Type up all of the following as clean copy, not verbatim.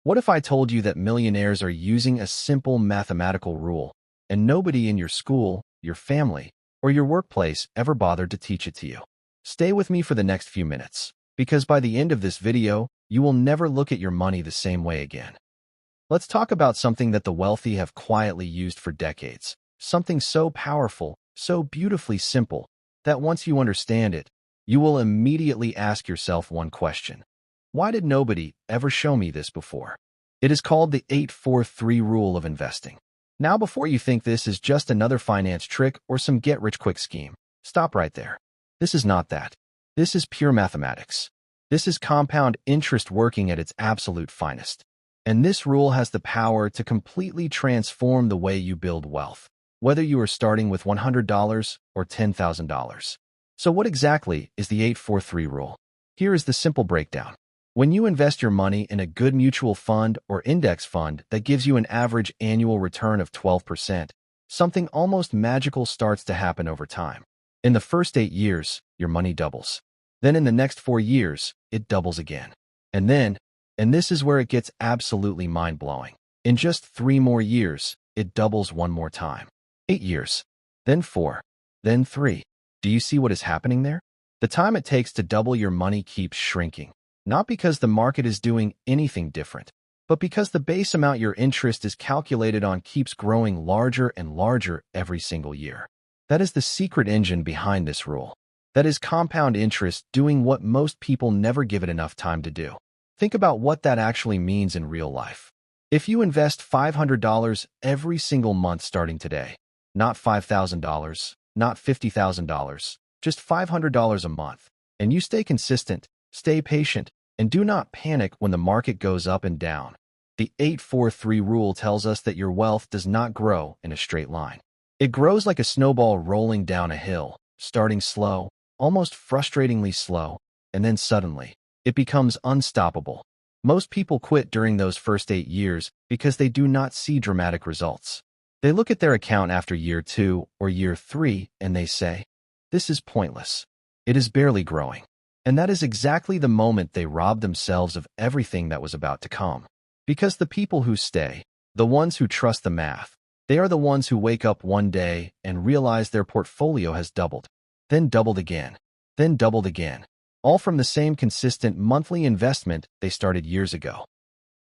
What if I told you that millionaires are using a simple mathematical rule, and nobody in your school, your family, or your workplace ever bothered to teach it to you? Stay with me for the next few minutes, because by the end of this video, you will never look at your money the same way again. Let's talk about something that the wealthy have quietly used for decades, something so powerful, so beautifully simple, that once you understand it, you will immediately ask yourself one question. Why did nobody ever show me this before? It is called the 8-4-3 rule of investing. Now, before you think this is just another finance trick or some get-rich-quick scheme, stop right there. This is not that. This is pure mathematics. This is compound interest working at its absolute finest. And this rule has the power to completely transform the way you build wealth, whether you are starting with $100 or $10,000. So what exactly is the 8-4-3 rule? Here is the simple breakdown. When you invest your money in a good mutual fund or index fund that gives you an average annual return of 12%, something almost magical starts to happen over time. In the first 8 years, your money doubles. Then in the next 4 years, it doubles again. And this is where it gets absolutely mind-blowing. In just 3 more years, it doubles one more time. 8 years, then 4, then 3. Do you see what is happening there? The time it takes to double your money keeps shrinking. Not because the market is doing anything different, but because the base amount your interest is calculated on keeps growing larger and larger every single year. That is the secret engine behind this rule. That is compound interest doing what most people never give it enough time to do. Think about what that actually means in real life. If you invest $500 every single month starting today, not $5,000, not $50,000, just $500 a month, and you stay consistent, stay patient, and do not panic when the market goes up and down. The 8-4-3 rule tells us that your wealth does not grow in a straight line. It grows like a snowball rolling down a hill, starting slow, almost frustratingly slow, and then suddenly, it becomes unstoppable. Most people quit during those first 8 years because they do not see dramatic results. They look at their account after year 2 or year 3 and they say, "This is pointless. It is barely growing." And that is exactly the moment they rob themselves of everything that was about to come. Because the people who stay, the ones who trust the math, they are the ones who wake up one day and realize their portfolio has doubled, then doubled again, then doubled again, all from the same consistent monthly investment they started years ago.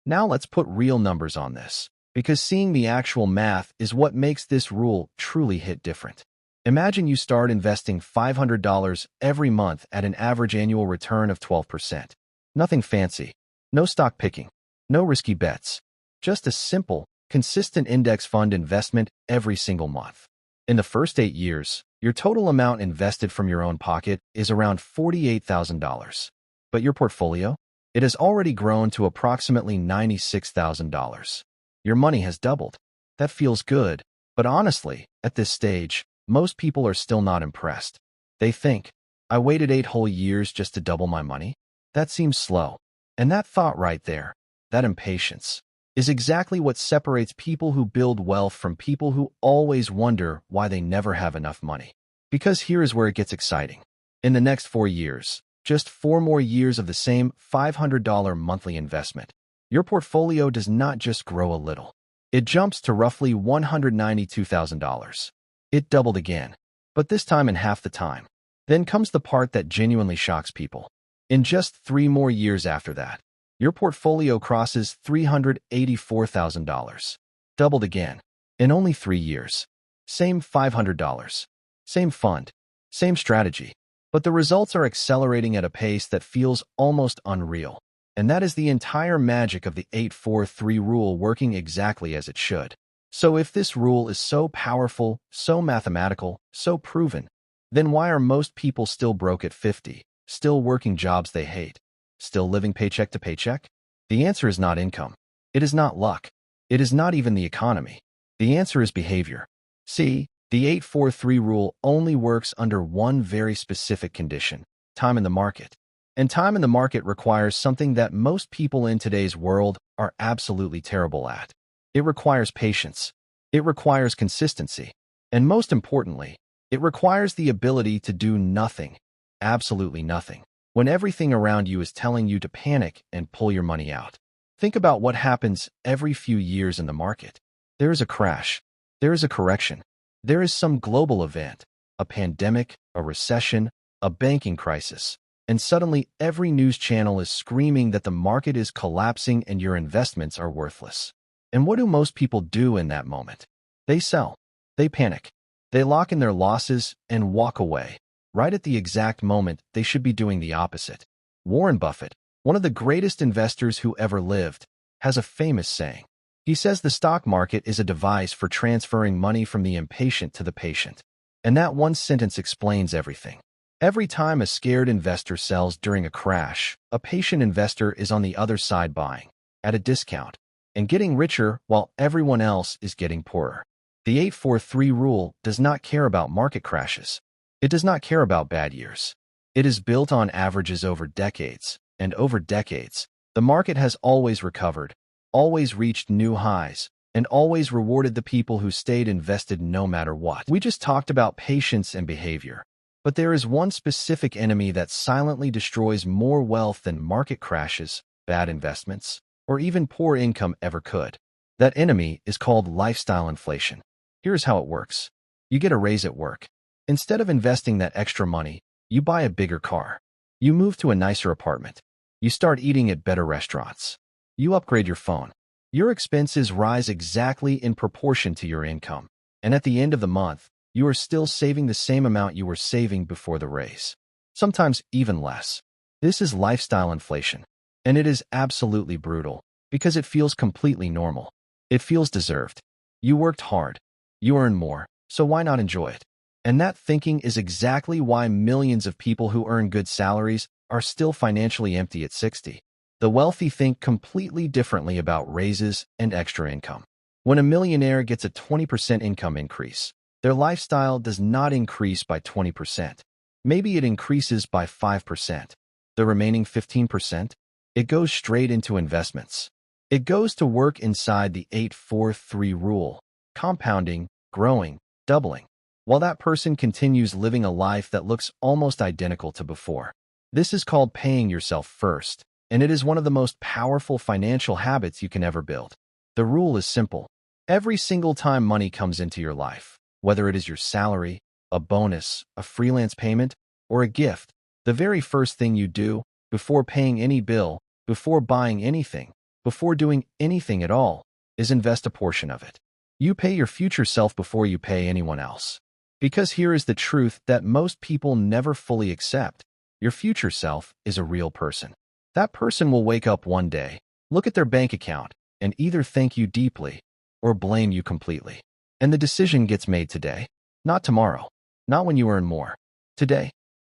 Now let's put real numbers on this, because seeing the actual math is what makes this rule truly hit different. Imagine you start investing $500 every month at an average annual return of 12%. Nothing fancy, no stock picking, no risky bets, just a simple, consistent index fund investment every single month. In the first 8 years, your total amount invested from your own pocket is around $48,000. But your portfolio? It has already grown to approximately $96,000. Your money has doubled. That feels good, but honestly, at this stage, most people are still not impressed. They think, I waited 8 whole years just to double my money? That seems slow. And that thought right there, that impatience, is exactly what separates people who build wealth from people who always wonder why they never have enough money. Because here is where it gets exciting. In the next 4 years, just 4 more years of the same $500 monthly investment, your portfolio does not just grow a little. It jumps to roughly $192,000. It doubled again, but this time in half the time. Then comes the part that genuinely shocks people. In just 3 more years after that, your portfolio crosses $384,000. Doubled again. In only 3 years. Same $500. Same fund. Same strategy. But the results are accelerating at a pace that feels almost unreal. And that is the entire magic of the 8-4-3 rule working exactly as it should. So if this rule is so powerful, so mathematical, so proven, then why are most people still broke at 50, still working jobs they hate, still living paycheck to paycheck? The answer is not income. It is not luck. It is not even the economy. The answer is behavior. See, the 8-4-3 rule only works under one very specific condition: time in the market. And time in the market requires something that most people in today's world are absolutely terrible at. It requires patience. It requires consistency. And most importantly, it requires the ability to do nothing, absolutely nothing, when everything around you is telling you to panic and pull your money out. Think about what happens every few years in the market. There is a crash. There is a correction. There is some global event, a pandemic, a recession, a banking crisis. And suddenly every news channel is screaming that the market is collapsing and your investments are worthless. And what do most people do in that moment? They sell. They panic. They lock in their losses and walk away, right at the exact moment they should be doing the opposite. Warren Buffett, one of the greatest investors who ever lived, has a famous saying. He says the stock market is a device for transferring money from the impatient to the patient. And that one sentence explains everything. Every time a scared investor sells during a crash, a patient investor is on the other side buying, at a discount, and getting richer while everyone else is getting poorer. The 8-4-3 rule does not care about market crashes. It does not care about bad years. It is built on averages over decades, and over decades, the market has always recovered, always reached new highs, and always rewarded the people who stayed invested no matter what. We just talked about patience and behavior. But there is one specific enemy that silently destroys more wealth than market crashes, bad investments, or even poor income ever could. That enemy is called lifestyle inflation. Here's how it works. You get a raise at work. Instead of investing that extra money, you buy a bigger car. You move to a nicer apartment. You start eating at better restaurants. You upgrade your phone. Your expenses rise exactly in proportion to your income. And at the end of the month, you are still saving the same amount you were saving before the raise. Sometimes even less. This is lifestyle inflation. And it is absolutely brutal because it feels completely normal. It feels deserved. You worked hard. You earn more, so why not enjoy it? And that thinking is exactly why millions of people who earn good salaries are still financially empty at 60. The wealthy think completely differently about raises and extra income. When a millionaire gets a 20% income increase, their lifestyle does not increase by 20%. Maybe it increases by 5%. The remaining 15%, it goes straight into investments. It goes to work inside the 8-4-3 rule, compounding, growing, doubling, while that person continues living a life that looks almost identical to before. This is called paying yourself first, and it is one of the most powerful financial habits you can ever build. The rule is simple. Every single time money comes into your life, whether it is your salary, a bonus, a freelance payment, or a gift, the very first thing you do, before paying any bill, before buying anything, before doing anything at all, is invest a portion of it. You pay your future self before you pay anyone else. Because here is the truth that most people never fully accept. Your future self is a real person. That person will wake up one day, look at their bank account, and either thank you deeply or blame you completely. And the decision gets made today, not tomorrow, not when you earn more. Today.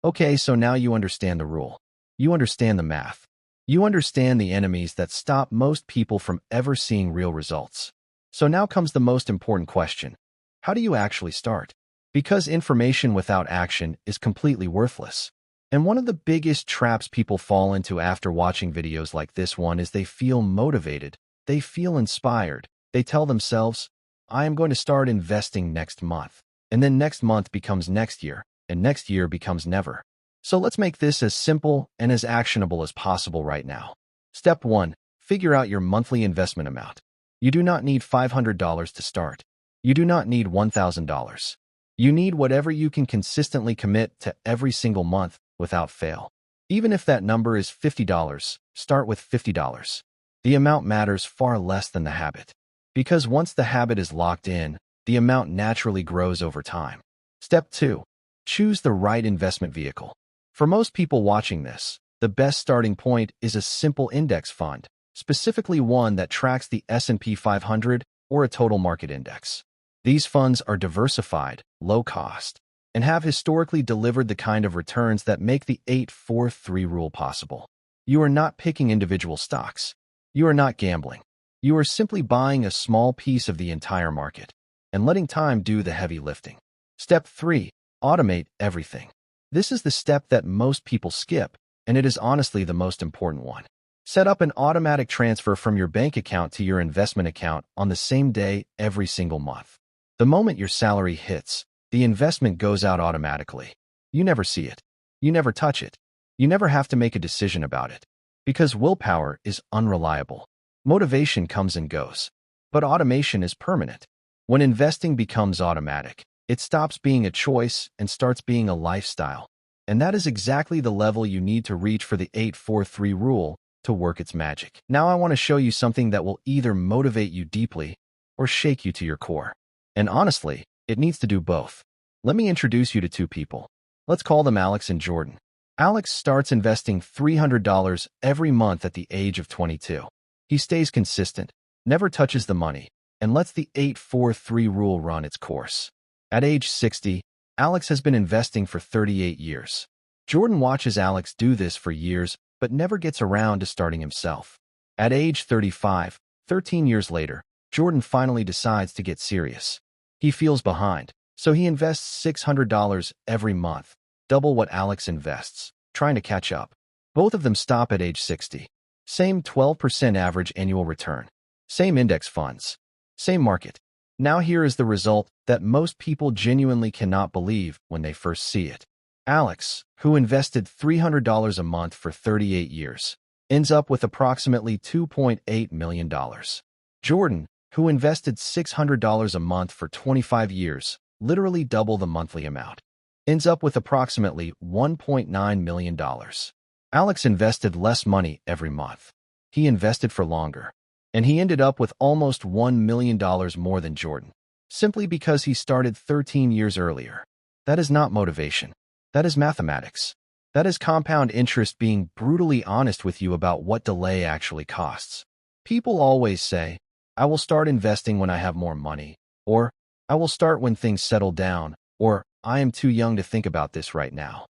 Okay, so now you understand the rule. You understand the math. You understand the enemies that stop most people from ever seeing real results. So now comes the most important question. How do you actually start? Because information without action is completely worthless. And one of the biggest traps people fall into after watching videos like this one is they feel motivated, they feel inspired, they tell themselves, I am going to start investing next month. And then next month becomes next year, and next year becomes never. So let's make this as simple and as actionable as possible right now. Step 1. Figure out your monthly investment amount. You do not need $500 to start. You do not need $1,000. You need whatever you can consistently commit to every single month without fail. Even if that number is $50, start with $50. The amount matters far less than the habit. Because once the habit is locked in, the amount naturally grows over time. Step 2. Choose the right investment vehicle. For most people watching this, the best starting point is a simple index fund, specifically one that tracks the S&P 500 or a total market index. These funds are diversified, low cost, and have historically delivered the kind of returns that make the 8-4-3 rule possible. You are not picking individual stocks. You are not gambling. You are simply buying a small piece of the entire market and letting time do the heavy lifting. Step 3. Automate everything. This is the step that most people skip, and it is honestly the most important one. Set up an automatic transfer from your bank account to your investment account on the same day every single month. The moment your salary hits, the investment goes out automatically. You never see it. You never touch it. You never have to make a decision about it. Because willpower is unreliable. Motivation comes and goes, but automation is permanent. When investing becomes automatic, it stops being a choice and starts being a lifestyle. And that is exactly the level you need to reach for the 8-4-3 rule to work its magic. Now I want to show you something that will either motivate you deeply or shake you to your core. And honestly, it needs to do both. Let me introduce you to two people. Let's call them Alex and Jordan. Alex starts investing $300 every month at the age of 22. He stays consistent, never touches the money, and lets the 8-4-3 rule run its course. At age 60, Alex has been investing for 38 years. Jordan watches Alex do this for years, but never gets around to starting himself. At age 35, 13 years later, Jordan finally decides to get serious. He feels behind, so he invests $600 every month, double what Alex invests, trying to catch up. Both of them stop at age 60. Same 12% average annual return. Same index funds. Same market. Now here is the result that most people genuinely cannot believe when they first see it. Alex, who invested $300 a month for 38 years, ends up with approximately $2.8 million. Jordan, who invested $600 a month for 25 years, literally double the monthly amount, ends up with approximately $1.9 million. Alex invested less money every month. He invested for longer, and he ended up with almost $1 million more than Jordan, simply because he started 13 years earlier. That is not motivation. That is mathematics. That is compound interest being brutally honest with you about what delay actually costs. People always say, I will start investing when I have more money, or I will start when things settle down, or I am too young to think about this right now.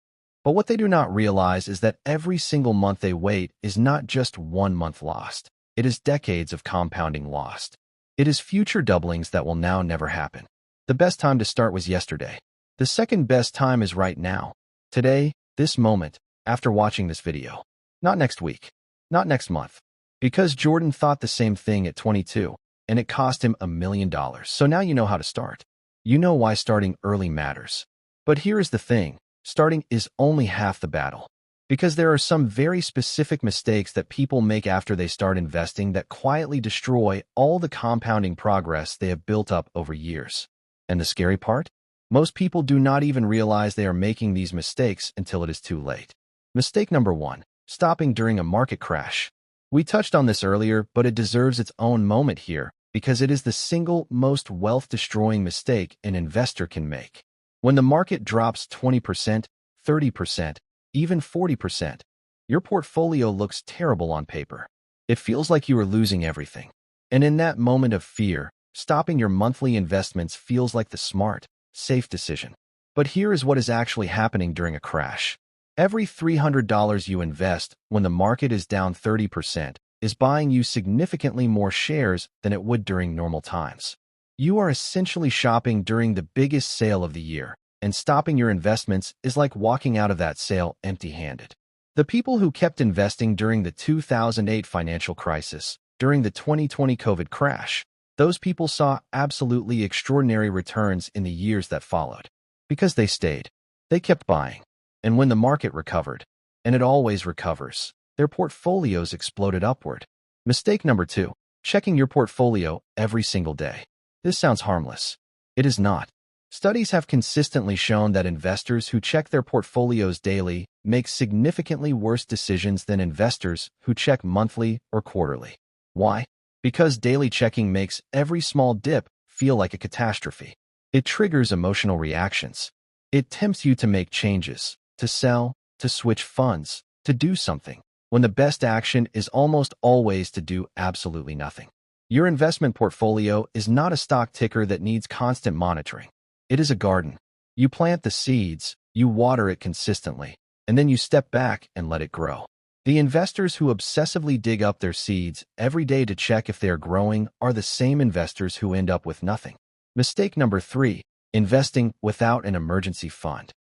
But what they do not realize is that every single month they wait is not just 1 month lost. It is decades of compounding lost. It is future doublings that will now never happen. The best time to start was yesterday. The second best time is right now. Today, this moment, after watching this video. Not next week. Not next month. Because Jordan thought the same thing at 22, and it cost him $1 million. So now you know how to start. You know why starting early matters. But here is the thing. Starting is only half the battle. Because there are some very specific mistakes that people make after they start investing that quietly destroy all the compounding progress they have built up over years. And the scary part? Most people do not even realize they are making these mistakes until it is too late. Mistake number 1. Stopping during a market crash. We touched on this earlier, but it deserves its own moment here because it is the single most wealth-destroying mistake an investor can make. When the market drops 20%, 30%, even 40%, your portfolio looks terrible on paper. It feels like you are losing everything. And in that moment of fear, stopping your monthly investments feels like the smart, safe decision. But here is what is actually happening during a crash. Every $300 you invest when the market is down 30% is buying you significantly more shares than it would during normal times. You are essentially shopping during the biggest sale of the year, and stopping your investments is like walking out of that sale empty-handed. The people who kept investing during the 2008 financial crisis, during the 2020 COVID crash, those people saw absolutely extraordinary returns in the years that followed. Because they stayed. They kept buying. And when the market recovered, and it always recovers, their portfolios exploded upward. Mistake number 2. Checking your portfolio every single day. This sounds harmless. It is not. Studies have consistently shown that investors who check their portfolios daily make significantly worse decisions than investors who check monthly or quarterly. Why? Because daily checking makes every small dip feel like a catastrophe. It triggers emotional reactions. It tempts you to make changes, to sell, to switch funds, to do something, when the best action is almost always to do absolutely nothing. Your investment portfolio is not a stock ticker that needs constant monitoring. It is a garden. You plant the seeds, you water it consistently, and then you step back and let it grow. The investors who obsessively dig up their seeds every day to check if they are growing are the same investors who end up with nothing. Mistake number 3. Investing without an emergency fund.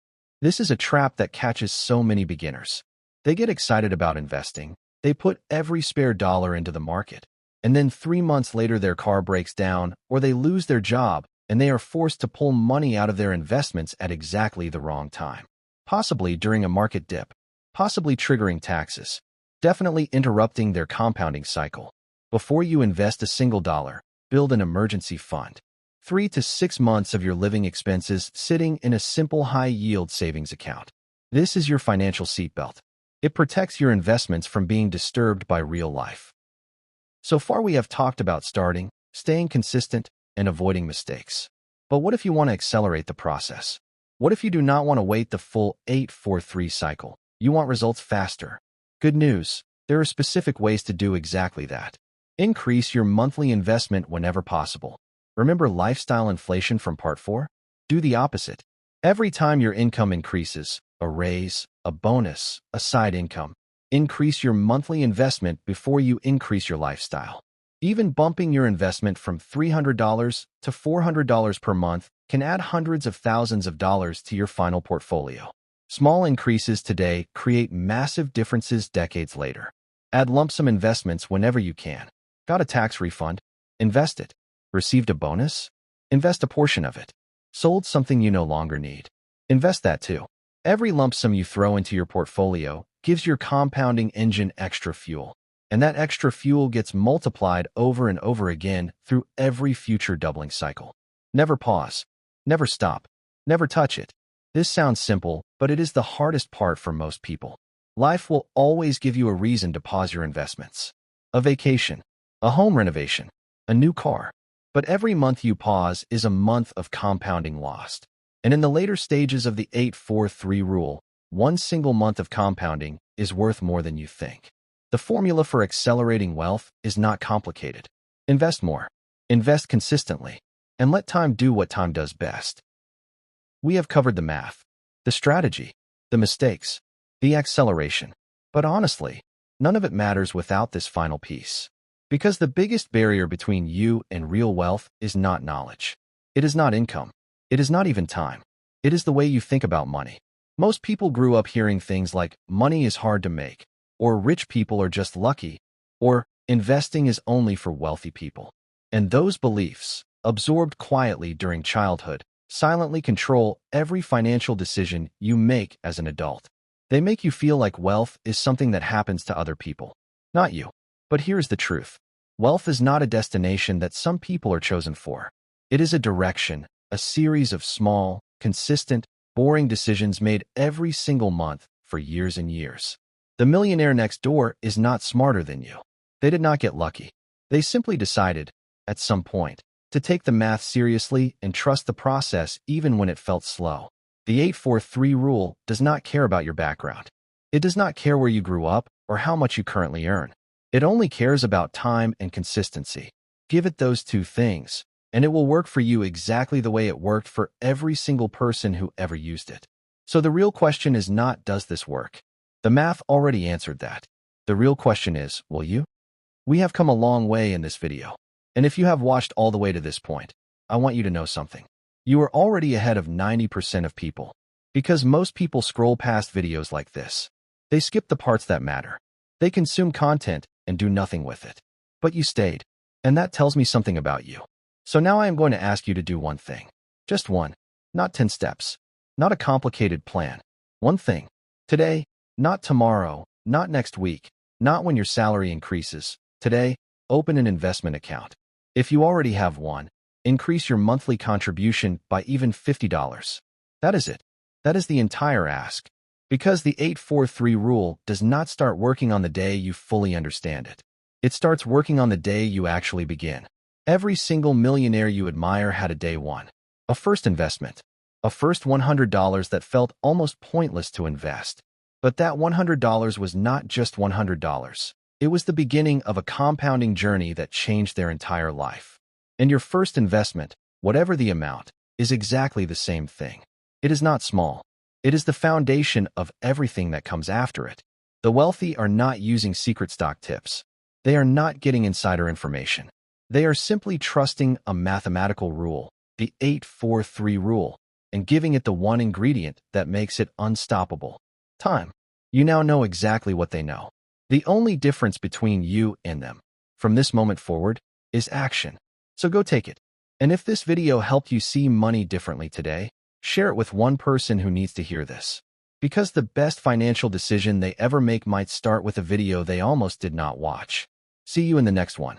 This is a trap that catches so many beginners. They get excited about investing. They put every spare dollar into the market. And then 3 months later their car breaks down or they lose their job and they are forced to pull money out of their investments at exactly the wrong time. Possibly during a market dip. Possibly triggering taxes. Definitely interrupting their compounding cycle. Before you invest a single dollar, build an emergency fund. 3 to 6 months of your living expenses sitting in a simple high-yield savings account. This is your financial seatbelt. It protects your investments from being disturbed by real life. So far we have talked about starting, staying consistent, and avoiding mistakes. But what if you want to accelerate the process? What if you do not want to wait the full 8-4-3 cycle? You want results faster. Good news, there are specific ways to do exactly that. Increase your monthly investment whenever possible. Remember lifestyle inflation from part 4? Do the opposite. Every time your income increases, a raise, a bonus, a side income, increase your monthly investment before you increase your lifestyle. Even bumping your investment from $300 to $400 per month can add hundreds of thousands of dollars to your final portfolio. Small increases today create massive differences decades later. Add lump sum investments whenever you can. Got a tax refund? Invest it. Received a bonus? Invest a portion of it. Sold something you no longer need? Invest that too. Every lump sum you throw into your portfolio gives your compounding engine extra fuel, and that extra fuel gets multiplied over and over again through every future doubling cycle. Never pause. Never stop. Never touch it. This sounds simple, but it is the hardest part for most people. Life will always give you a reason to pause your investments. A vacation, a home renovation, a new car. But every month you pause is a month of compounding lost. And in the later stages of the 8-4-3 rule, one single month of compounding is worth more than you think. The formula for accelerating wealth is not complicated. Invest more, invest consistently, and let time do what time does best. We have covered the math, the strategy, the mistakes, the acceleration. But honestly, none of it matters without this final piece. Because the biggest barrier between you and real wealth is not knowledge. It is not income. It is not even time. It is the way you think about money. Most people grew up hearing things like money is hard to make, or rich people are just lucky, or investing is only for wealthy people. And those beliefs, absorbed quietly during childhood, silently control every financial decision you make as an adult. They make you feel like wealth is something that happens to other people, not you. But here's the truth. Wealth is not a destination that some people are chosen for. It is a direction, a series of small, consistent, boring decisions made every single month for years and years. The millionaire next door is not smarter than you. They did not get lucky. They simply decided, at some point, to take the math seriously and trust the process even when it felt slow. The 8-4-3 rule does not care about your background. It does not care where you grew up or how much you currently earn. It only cares about time and consistency. Give it those two things, and it will work for you exactly the way it worked for every single person who ever used it. So the real question is not, does this work? The math already answered that. The real question is, will you? We have come a long way in this video. And if you have watched all the way to this point, I want you to know something. You are already ahead of 90% of people. Because most people scroll past videos like this. They skip the parts that matter. They consume content and do nothing with it. But you stayed. And that tells me something about you. So now I am going to ask you to do one thing. Just one. Not 10 steps. Not a complicated plan. One thing. Today, not tomorrow, not next week, not when your salary increases. Today, open an investment account. If you already have one, increase your monthly contribution by even $50. That is it. That is the entire ask. Because the 8-4-3 rule does not start working on the day you fully understand it. It starts working on the day you actually begin. Every single millionaire you admire had a day one. A first investment. A first $100 that felt almost pointless to invest. But that $100 was not just $100. It was the beginning of a compounding journey that changed their entire life. And your first investment, whatever the amount, is exactly the same thing. It is not small. It is the foundation of everything that comes after it. The wealthy are not using secret stock tips. They are not getting insider information. They are simply trusting a mathematical rule, the 8-4-3 rule, and giving it the one ingredient that makes it unstoppable. Time. You now know exactly what they know. The only difference between you and them, from this moment forward, is action. So go take it. And if this video helped you see money differently today, share it with one person who needs to hear this. Because the best financial decision they ever make might start with a video they almost did not watch. See you in the next one.